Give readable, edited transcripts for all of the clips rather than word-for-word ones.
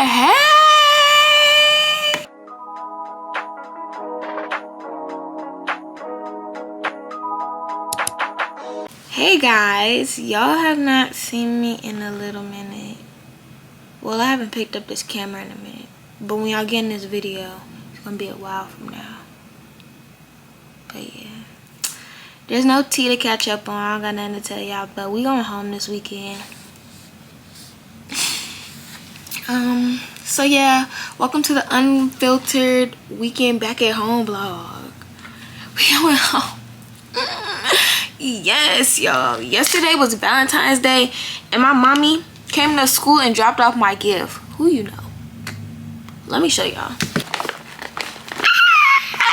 Hey! Hey guys, y'all have not seen me in a little minute. Well, I haven't picked up this camera in a minute, but when y'all get in this video, it's gonna be a while from now. But yeah, there's no tea to catch up on. I don't got nothing to tell y'all, but we going home this weekend. So yeah, welcome to the Unfiltered Weekend Back at Home vlog. We going home. Yes, y'all. Yesterday was Valentine's Day, and my mommy came to school and dropped off my gift. Who you know? Let me show y'all.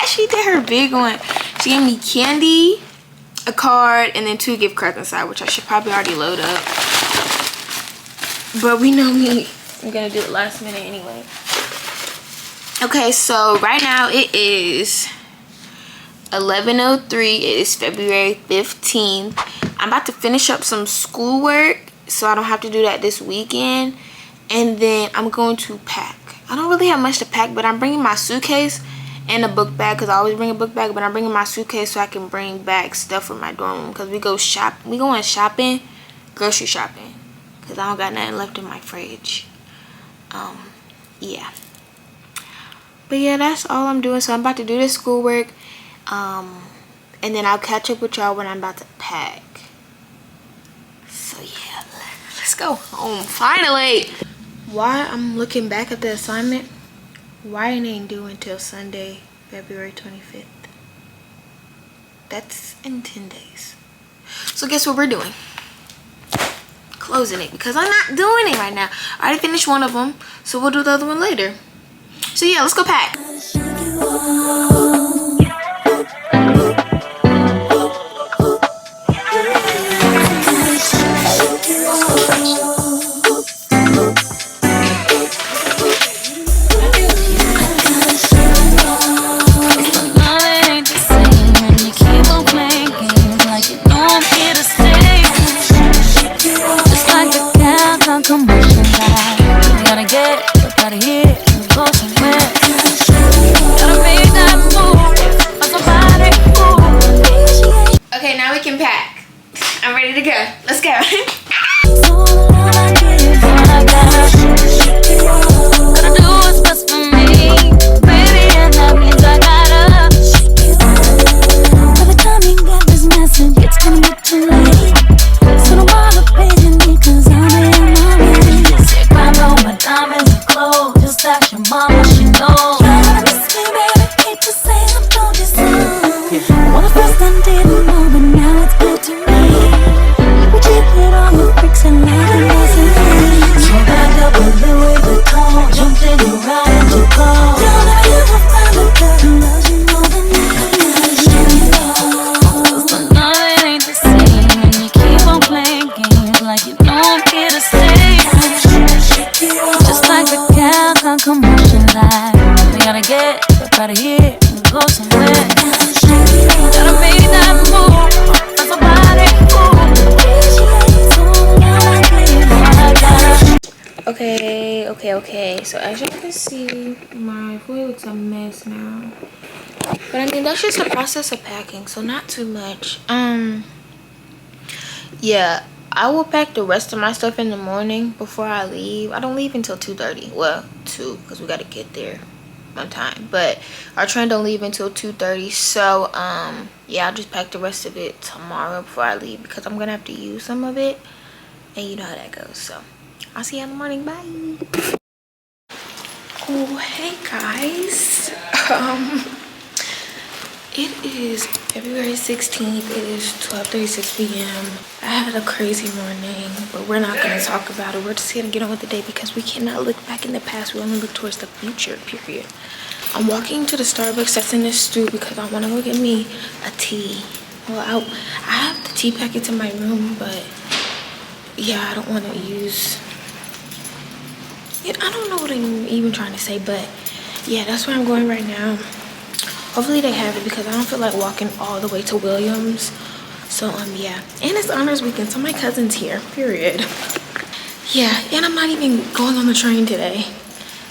She did her big one. She gave me candy, a card, and then 2 gift cards inside, which I should probably already load up. But we know me. I'm gonna do it last minute anyway. Okay, so right now it is 11:03. It is February 15th. I'm about to finish up some schoolwork, so I don't have to do that this weekend. And then I'm going to pack. I don't really have much to pack, but I'm bringing my suitcase and a book bag, because I always bring a book bag. But I'm bringing my suitcase so I can bring back stuff from my dorm room, because we going shopping, grocery shopping, because I don't got nothing left in my fridge. Yeah. But yeah, that's all I'm doing. So I'm about to do this schoolwork. And then I'll catch up with y'all when I'm about to pack. So yeah, let's go home finally. Why I'm looking back at the assignment, why it ain't due until Sunday, February 25th. That's in 10 days. So guess what we're doing? Closing it, because I'm not doing it right now. I already finished one of them, so we'll do the other one later. So yeah, let's go pack. Okay, now we can pack. I'm ready to go. Let's go. Okay, so as you can see, my food looks a mess now, but I mean, that's just the process of packing, so not too much. Yeah, I will pack the rest of my stuff in the morning before I leave. I don't leave until 2:30. Well, 2, because we got to get there on time, but our train don't leave until 2:30. So yeah, I'll just pack the rest of it tomorrow before I leave, because I'm gonna have to use some of it, and you know how that goes. So I'll see you in the morning. Bye. Oh, hey guys. It is February 16th. It is 12:36 p.m. I had a crazy morning, but we're not going to talk about it. We're just going to get on with the day, because we cannot look back in the past. We only look towards the future, period. I'm walking to the Starbucks that's in this street because I want to go get me a tea. Well, I have the tea packets in my room, but yeah, I don't want to use... I don't know what I'm even trying to say, but yeah, that's where I'm going right now. Hopefully they have it, because I don't feel like walking all the way to Williams. So yeah, and it's honors weekend, so my cousin's here, period. Yeah, and I'm not even going on the train today.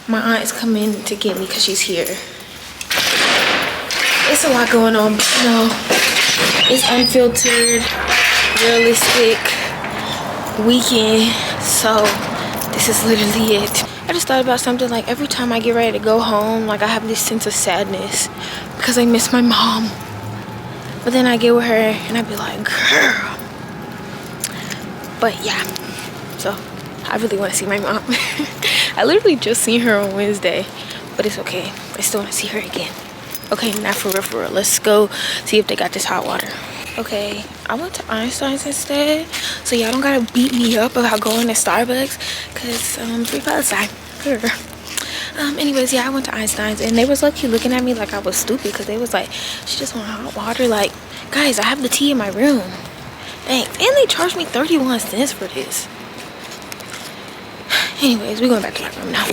My aunt is coming to get me because she's here. It's a lot going on, but you know, it's unfiltered, realistic weekend, so this is literally it. I just thought about something, like every time I get ready to go home, like I have this sense of sadness because I miss my mom. But then I get with her and I be like, girl. But yeah, so I really want to see my mom. I literally just seen her on Wednesday, but it's okay. I still want to see her again. Okay, now for real, let's go see if they got this hot water. Okay, I went to Einstein's instead, so y'all don't gotta beat me up about going to Starbucks, cause free outside. Anyways, yeah, I went to Einstein's and they was lucky looking at me like I was stupid, cause they was like, she just want hot water. Like, guys, I have the tea in my room. Thanks. And they charged me 31 cents for this. Anyways, we're going back to my room now.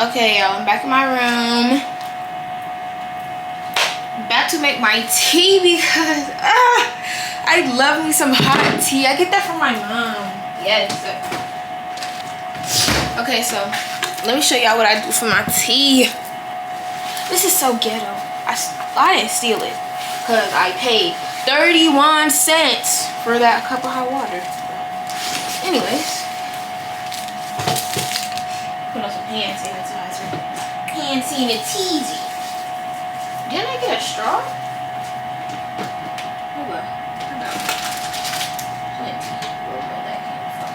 Okay, y'all, I'm back in my room. About to make my tea because I love me some hot tea. I get that from my mom. Yes. Okay, so let me show y'all what I do for my tea. This is so ghetto. I didn't steal it because I paid 31 cents for that cup of hot water. Anyways, put on some hand sanitizer. Hand sanitizer. Didn't I get a straw? Oh well, I got plenty. Where that came from.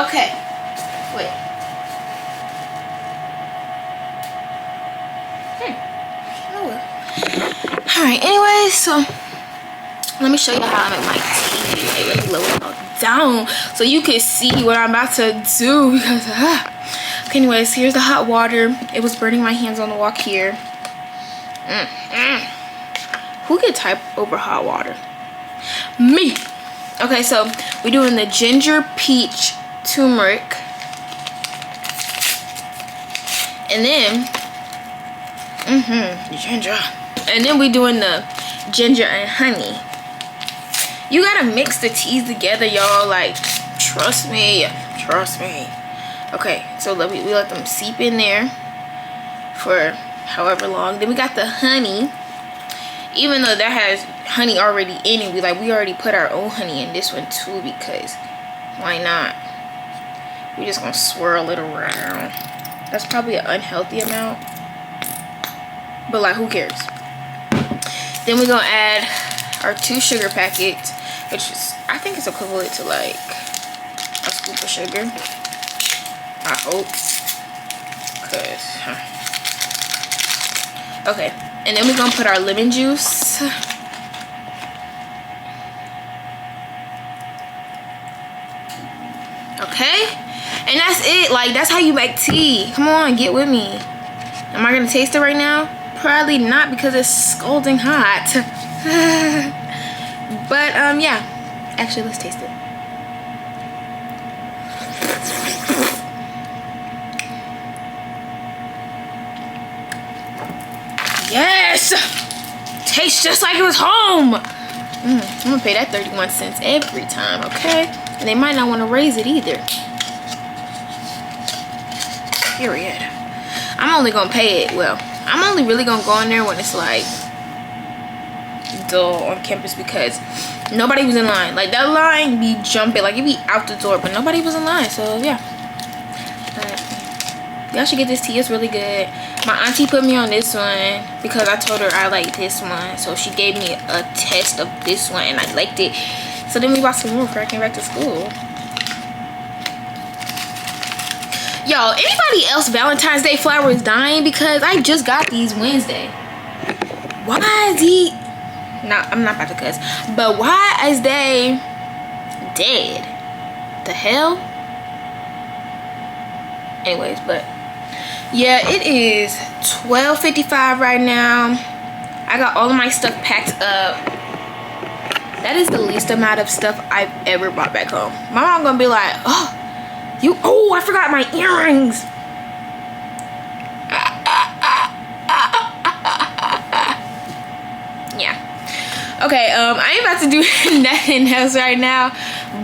Okay, wait. Oh well. Alright, anyways, so let me show you how I make my tea. Let me lower it all down so you can see what I'm about to do because okay, anyways, here's the hot water. It was burning my hands on the walk here. Who can type over hot water? Me. Okay, so we're doing the ginger peach turmeric, and then ginger, and then we're doing the ginger and honey. You gotta mix the teas together, y'all. Like, trust me. Okay, so we let them seep in there for however long. Then we got the honey. Even though that has honey already in it, we already put our own honey in this one too, because why not? We're just gonna swirl it around. That's probably an unhealthy amount, but like, who cares? Then we're gonna add our 2 sugar packets, which is, I think it's equivalent to like a scoop of sugar. I hope, cause okay, and then we're gonna put our lemon juice. Okay, and that's it. Like, that's how you make tea. Come on, get with me. Am I gonna taste it right now? Probably not, because it's scalding hot. But yeah, actually, let's taste it. Yes! Tastes just like it was home. I'm gonna pay that 31 cents every time, okay? And they might not want to raise it either. Period. I'm only gonna pay it, well, I'm only really gonna go in there when it's like dull on campus, because nobody was in line. Like, that line be jumping, like, it be out the door, but nobody was in line. So yeah, y'all should get this tea. It's really good. My auntie put me on this one because I told her I like this one, so she gave me a test of this one and I liked it. So then we bought some more before I came back to school. Yo, anybody else Valentine's Day flowers dying? Because I just got these Wednesday. Why is he... No, I'm not about to cuss. But why is they dead? The hell? Anyways, but yeah, it is 12:55 right now. I got all of my stuff packed up. That is the least amount of stuff I've ever brought back home. My mom gonna be like, oh, I forgot my earrings. Yeah. Okay, I ain't about to do nothing else right now,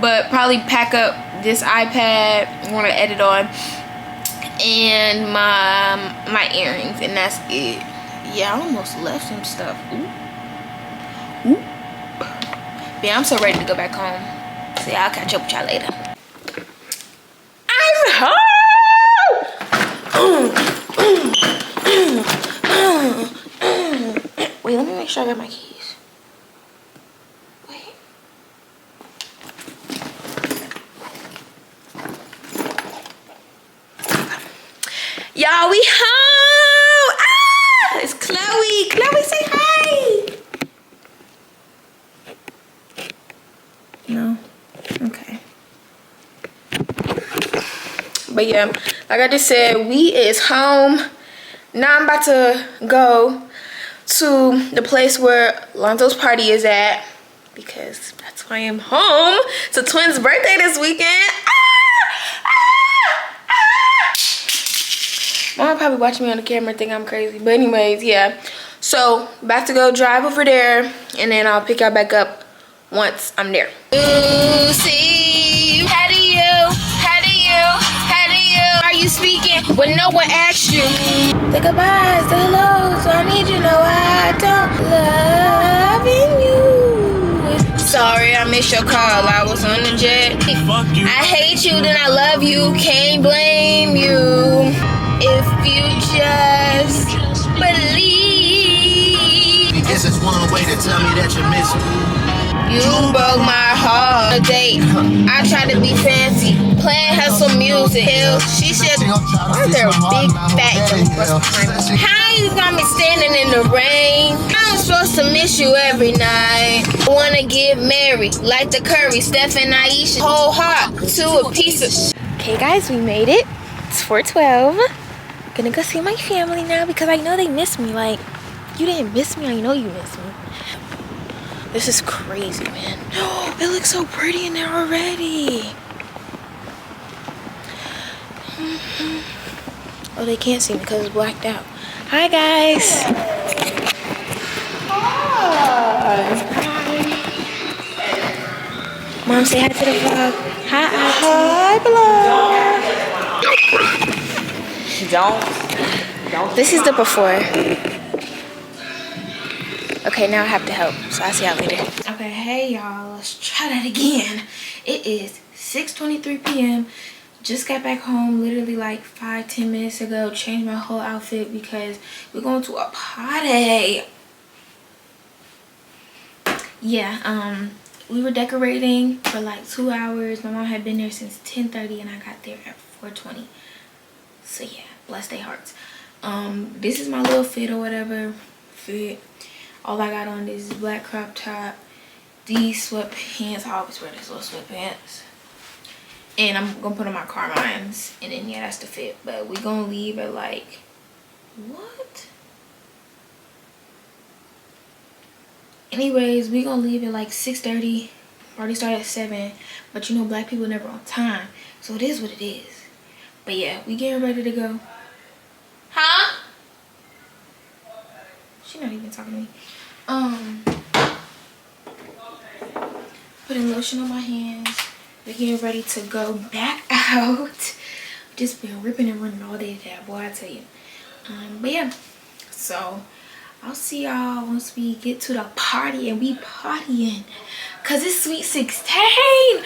but probably pack up this iPad I want to edit on, and my earrings, and that's it. Yeah, I almost left some stuff. Ooh. Ooh. But yeah, I'm so ready to go back home. So yeah, I'll catch up with y'all later. I'm home. Wait, let me make sure I got my keys. Wait. Y'all, we home. Ah, it's Chloe. Chloe, say hi. No. Okay. But yeah, like I just said, we is home. Now I'm about to go to the place where Lonzo's party is at, because that's why I'm home. It's a twin's birthday this weekend. Mom probably watching me on the camera and think I'm crazy. But anyways, yeah. So, about to go drive over there, and then I'll pick y'all back up once I'm there. Lucy, how do you? Are you speaking when no one asked you? The goodbyes, the hellos, so I need you to know I don't loving you. Sorry, I missed your call. I was on the jet. I hate you, then I love you. Can't blame you if you just believe. Guess it's one way to tell me that you miss me. You broke my heart. A date. I tried to be fancy, playing her some music. Hell, she said, "Why is there a big fat joke?" How you got me standing in the rain? I'm supposed to miss you every night. I wanna get married, like the Curry, Steph and Aisha. Whole heart to a piece of. Okay, guys, we made it. It's 4:12. Gonna go see my family now because I know they miss me. Like, you didn't miss me, I know you miss me. This is crazy, man. Oh, it looks so pretty in there already. Oh, they can't see me because it's blacked out. Hi, guys. Hi. Mom, say hi to the vlog. Hi, vlog. Don't. This is the before. Okay, now I have to help, so I'll see y'all later. Okay, hey y'all, let's try that again. It is 6:23 p.m. Just got back home literally like 5-10 minutes ago. Changed my whole outfit because we're going to a party. Yeah, we were decorating for like 2 hours. My mom had been there since 10:30 and I got there at 4:20. So yeah, bless their hearts. This is my little fit or whatever fit. All I got on is this black crop top, these sweatpants. I always wear these little sweatpants. And I'm gonna put on my Carmines. And then yeah, that's the fit. But we gonna leave at like, what? Anyways, we gonna leave at like 6:30. Party started at 7. But you know, black people never on time. So it is what it is. But yeah, we getting ready to go. Huh? She's not even talking to me. Putting lotion on my hands. We're getting ready to go back out. Just been ripping and running all day today, boy, I tell you. But yeah, so I'll see y'all once we get to the party and we partying. Cause it's sweet 16.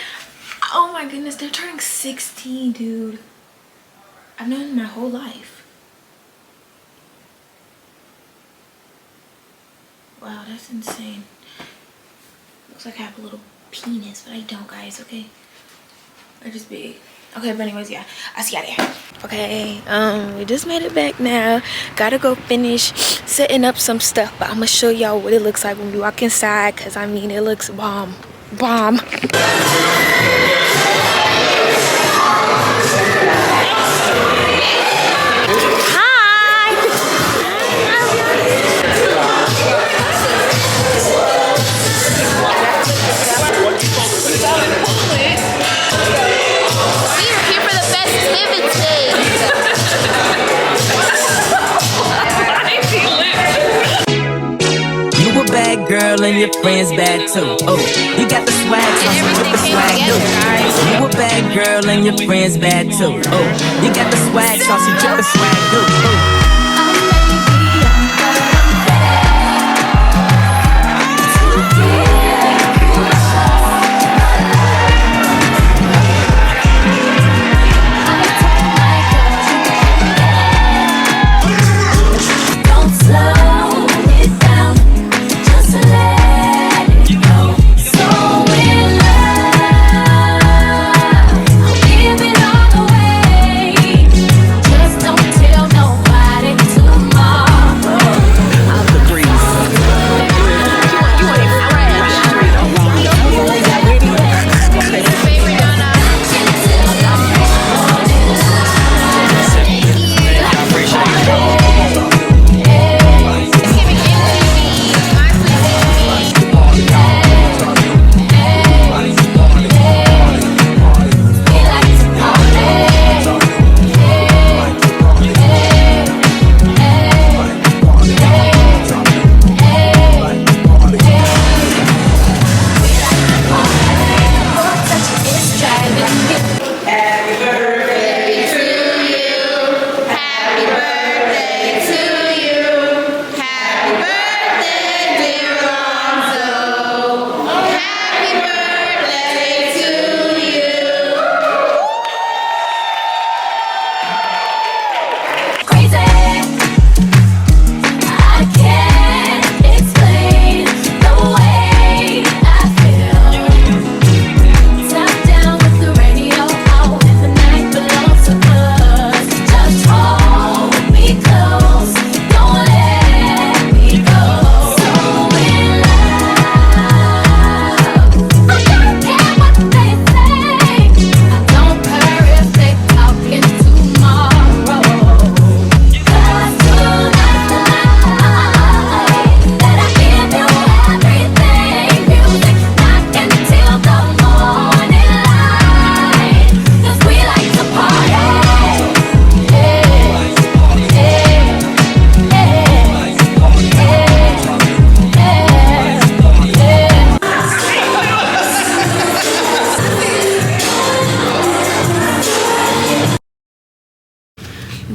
Oh my goodness, they're turning 16, dude. I've known my whole life. Wow, that's insane. Looks like I have a little penis, but I don't, guys, okay? They're just big. Okay, but anyways, yeah, I'll see y'all there. Okay, we just made it back now. Gotta go finish setting up some stuff, but I'm gonna show y'all what it looks like when we walk inside, because I mean, it looks bomb. Bomb. Girl, and your friends bad too. Oh, you got the swag, so you drip the swag too. You a bad girl and your friends bad too. Oh, you got the swag, so you drip the swag too. Oh.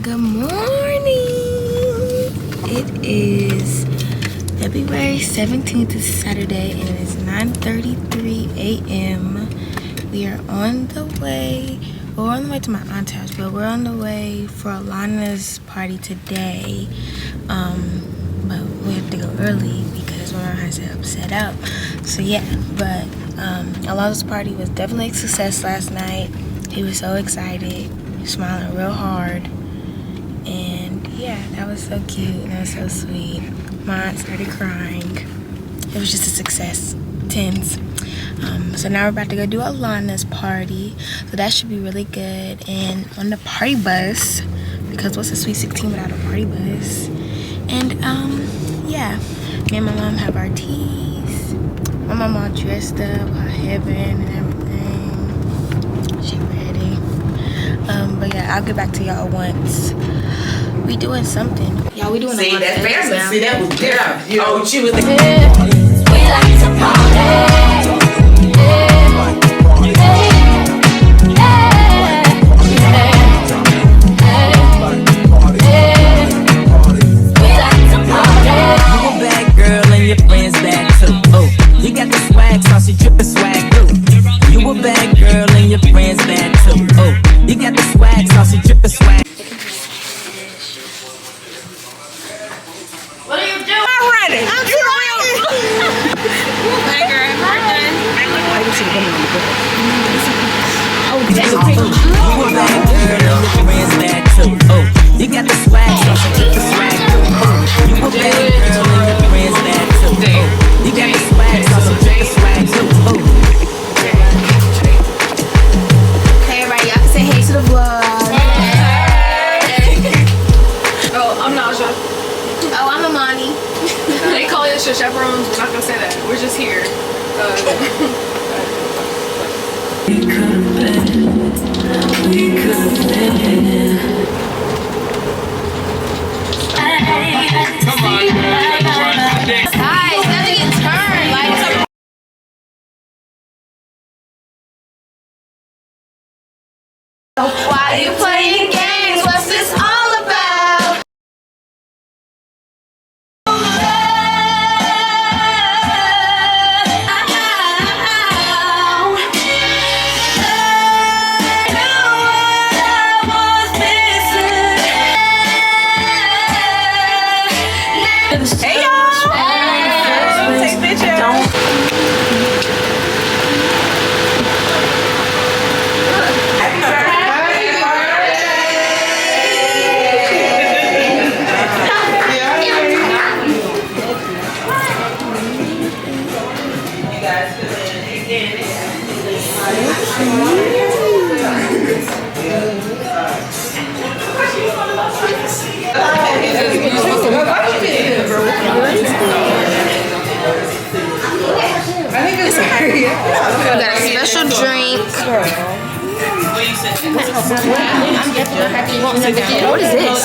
Good morning. It is February 17th, it's Saturday, and it is 9:33 a.m. We are on the way. Well, we're on the way to my aunt's house, but we're on the way for Alana's party today. But we have to go early because my mom has to set up. So yeah, but Alana's party was definitely a success last night. He was so excited, smiling real hard. And yeah, that was so cute and that was so sweet. My aunt started crying. It was just a success. 10s. So now we're about to go do Alana's party. So that should be really good. And on the party bus, because what's a Sweet 16 without a party bus? And yeah, me and my mom have our teas. My mom all dressed up, her headband and everything. She ready. But yeah, I'll get back to y'all once we doing something. Y'all, we doing See, a lot of that's things family. now. See, that was different. Yeah. Oh, she was the We like to party. You a bad girl and your friends bad too. Oh, you got the swag, so she drip the swag too. You a bad girl and your friends bad too. Oh, you got the swag, so she drip the swag. What are you doing? I'm running. I'm running. Bye, girl. We're done. You a bad girl and your friends bad too. Oh, you got the swag, so she drip the swag too. Oh, you a bad girl and your friends bad too. Oh, you got the swag, so she drip the swag too. Oh. Hey, everybody, y'all can say hey to the vlog. Oh, I'm Naja. Oh, I'm Amani. They call us your chaperones. We're not gonna say that. We're just here. Guys, nothing in turn. Why you playing games? What's this all about? Hey y'all! Take pictures. We got a special drink. What is this?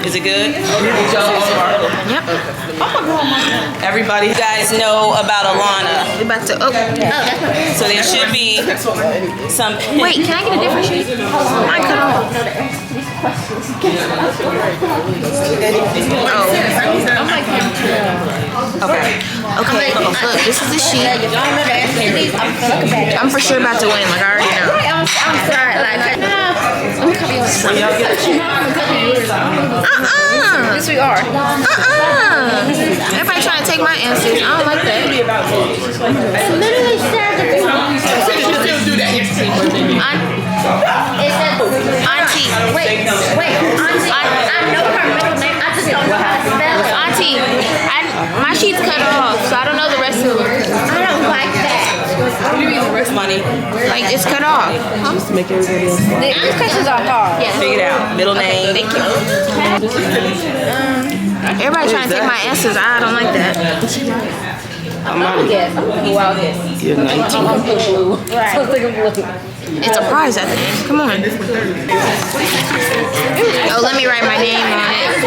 Is it good? Yep. Everybody, you guys know about Alana. We about to. Oh, So there should be some. wait. Can I get a different sheet? I cut off. Okay. Look, this is the sheet. I'm for sure about to win. Like I already know. I'm sorry. Like, Yes, we are. Everybody trying to take my answers. I don't like that. literally said Auntie. wait, auntie. I know her middle name. I just don't know how to spell it. Auntie, my sheet's cut off, so I don't know the rest of it. I don't like that. Money. Like, it's cut off. Make everybody else. These questions are hard. Yes. Figure it out. Middle name. Thank you. Everybody trying to take my answers. I don't like that. I'm not. You're 19. It's a prize at the end. Come on. Oh, let me write my name on it.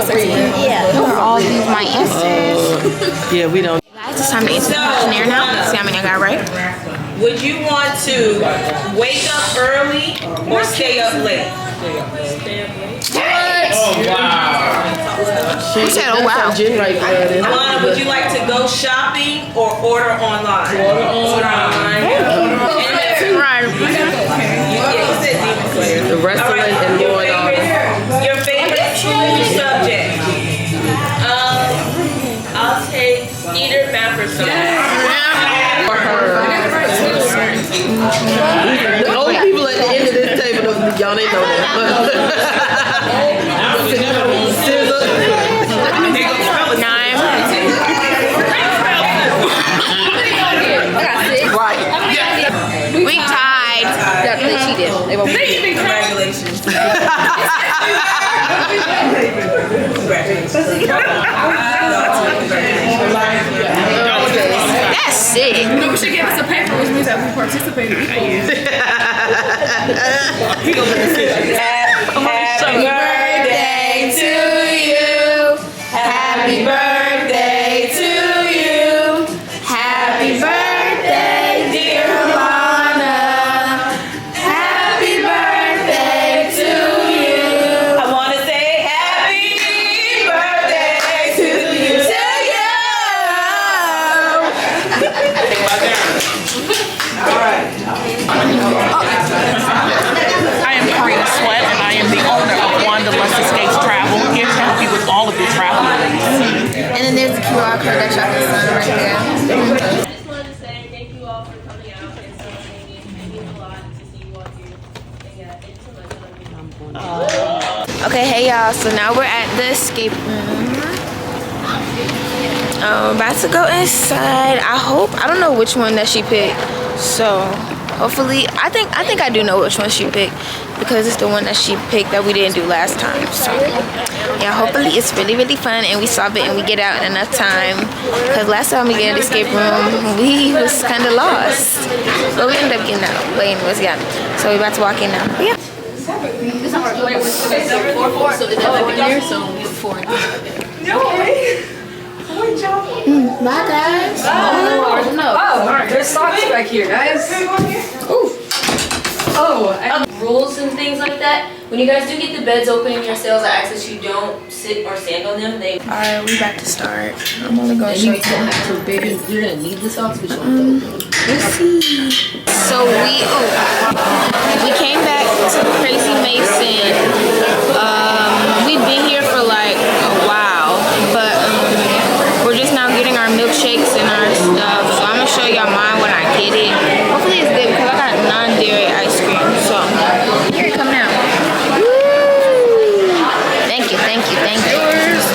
Okay. Who are all these my answers? Yeah, we don't. Guys, it's time to answer the questionnaire now. See how many I got right. Would you want to wake up early or stay up late? Who said, oh, wow? Alana, would you like to go shopping or order online? Order online. Right. You said Demon Slayer. The wrestling and Lord Your favorite school subject? I'll take either math or science. The old people at the end of this table, y'all didn't know that. 9. We tied. She did. Congratulations. That's sick. No, we should give us a paper, which means that we participated. Happy birthday to you. Happy birthday to you. Happy birthday, dear Alana. Happy birthday to you. I want to say happy birthday to you. I am Karina Sweat, and I am the owner of Wanderlust Escapes Travel, here to help you with all of your travel needs. And then there's the QR code that y'all can sign right there. I just wanted to say thank you all for coming out and celebrating me. It means a lot to see you all here. And yeah, thanks so much. Okay, hey y'all. So now we're at the escape room. About to go inside. I don't know which one that she picked. So hopefully, I think I do know which one she picked because it's the one that she picked that we didn't do last time. So yeah, hopefully it's really, really fun and we solve it and we get out in enough time. Because last time we get in the escape room, we was kind of lost. But we ended up getting out. Wayne was, yeah. So we're about to walk in now. But yeah. So Bye, guys. Oh, there's socks back here, guys. Ooh. Oh, Rules and things like that. When you guys do get the beds open in your cells, I ask that you don't sit or stand on them. Alright, we about to start. I'm only going to show you. You're gonna need the socks, but you want those. Let's see. So we came back to Crazy Mason. We've been here for like a while, but we're just now getting our milkshakes and our stuff. So I'm gonna show y'all mine when I get it. Hopefully it's good because I got non-dairy ice cream. So here it come now. Woo! Thank you, thank you, thank you.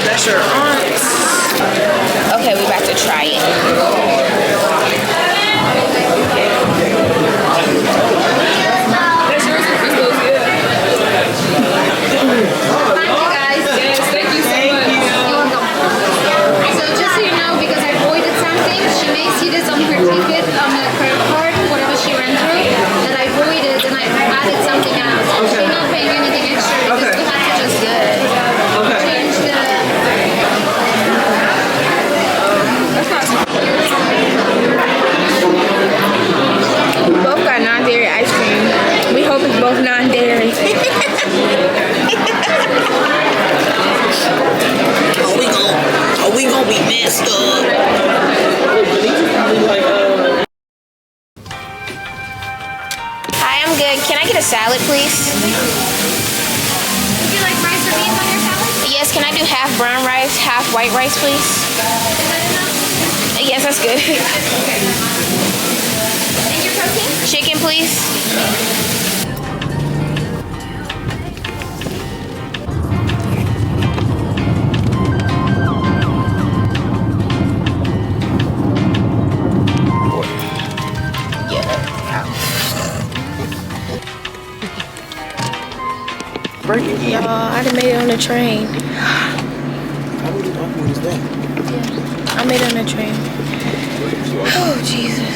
That's your aunt's. Okay, we about to try it. Both non-dairy. Are we gonna be messed up? Hi, I'm good. Can I get a salad, please? Would you like rice or beans on your salad? Yes, can I do half brown rice, half white rice, please? Is that enough? Yes, that's good. And your protein? Chicken, please. Y'all, I done made it on the train. What is that? Yeah, I made it on the train. Oh, Jesus.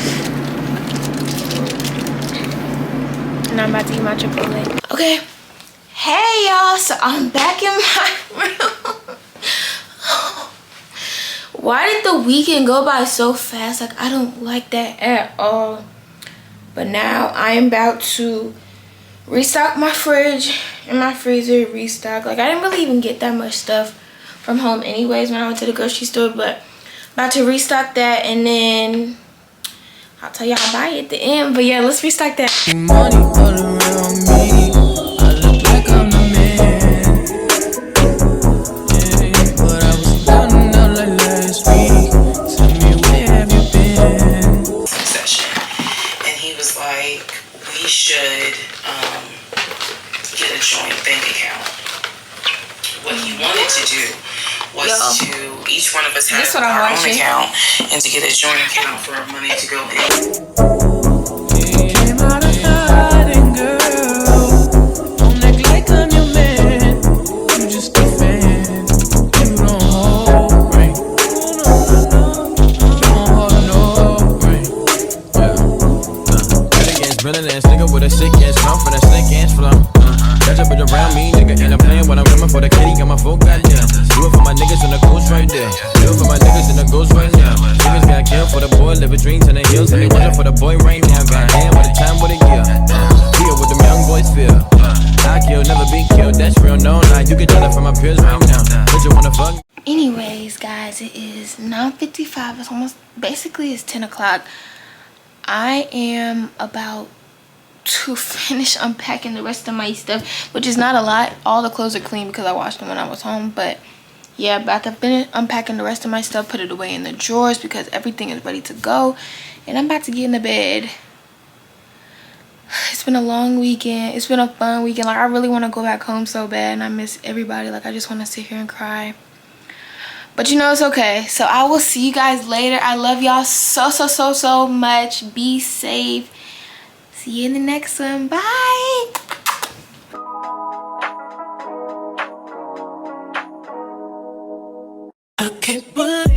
And I'm about to eat my Chipotle. Okay. Hey, y'all. So I'm back in my room. Why did the weekend go by so fast? Like, I don't like that at all. But now I am about to restock my fridge and my freezer. Restock. Like, I didn't really even get that much stuff from home anyways when I went to the grocery store, but about to restock that, and then I'll tell y'all bye at the end. But yeah, let's restock that. Money all around me. I look like I'm the man. Yeah, but I was down out like last week. Tell me, where have you been? Session, and he was like, we should get a joint bank account. What he wanted to do was to each one of us have our own account, and to get a joint account for our money to go in. Came out of hiding, girl. Don't act like I'm your man. You just a fan. You don't hold right. Don't hold no right. Yeah. Realer than nigga with a sick ass mouth for that snake ass flow. Catch up with around me, nigga. And I'm playing when I'm coming for the kitty. Got my folk goddamn. Do it for my niggas and the ghost right there. Do it for my niggas and the ghost right now. Niggas got killed for the boy, live a dream to the hills. And they want it for the boy right now. Goddamn, what a time, what a year. Feel what them young boys feel. I kill, never be killed. That's real, no lie. You can tell it from my peers right now. But you wanna fuck? Anyways, guys, it is 9:55. It's almost, basically it's 10 o'clock. I am about to finish unpacking the rest of my stuff, which is not a lot. All the clothes are clean because I washed them when I was home, but yeah, about to finish unpacking the rest of my stuff, put it away in the drawers because everything is ready to go, and I'm about to get in the bed. It's been a long weekend. It's been a fun weekend. Like, I really want to go back home so bad, and I miss everybody. Like, I just want to sit here and cry, but you know, it's okay. So I will see you guys later. I love y'all so much. Be safe. See you in the next one. Bye. I can't believe